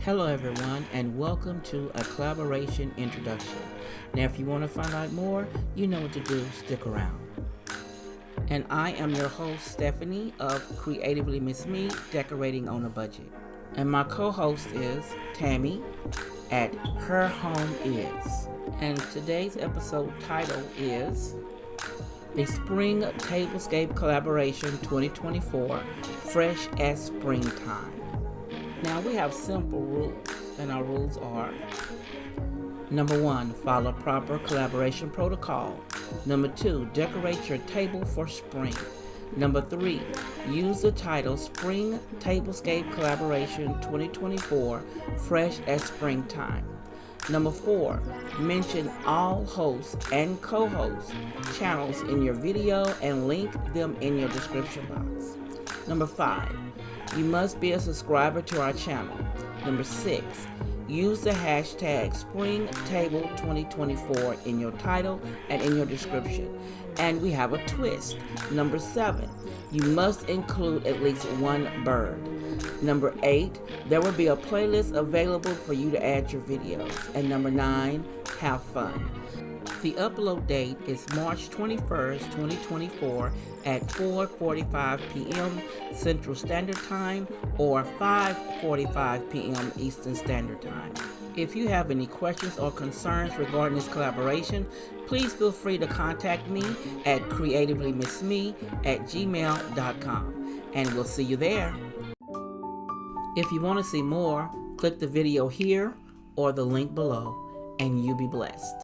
Hello everyone, and welcome to a collaboration introduction. Now if you want to find out more, you know what to do, stick around. And I am your host Stephanie of CreativelyMsMe, Decorating on a Budget. And my co-host is Tammy at Her Home Is. And today's episode title is the Spring Tablescape Collaboration 2024, Fresh as Springtime. Now we have simple rules, and our rules are: number 1, follow proper collaboration protocol. Number 2, decorate your table for spring. Number 3, use the title Spring Tablescape Collaboration 2024, Fresh as Springtime. Number 4, mention all hosts and co-hosts channels in your video and link them in your description box. Number 5, you must be a subscriber to our channel. Number 6, use the hashtag SpringTable2024 in your title and in your description. And we have a twist. Number 7, you must include at least one bird. Number 8, there will be a playlist available for you to add your videos. And number 9, have fun. The upload date is March 21st, 2024 at 4:45 p.m. Central Standard Time or 5:45 p.m. Eastern Standard Time. If you have any questions or concerns regarding this collaboration, please feel free to contact me at CreativelyMsMe@gmail.com, and we'll see you there. If you want to see more, click the video here or the link below, and you be blessed.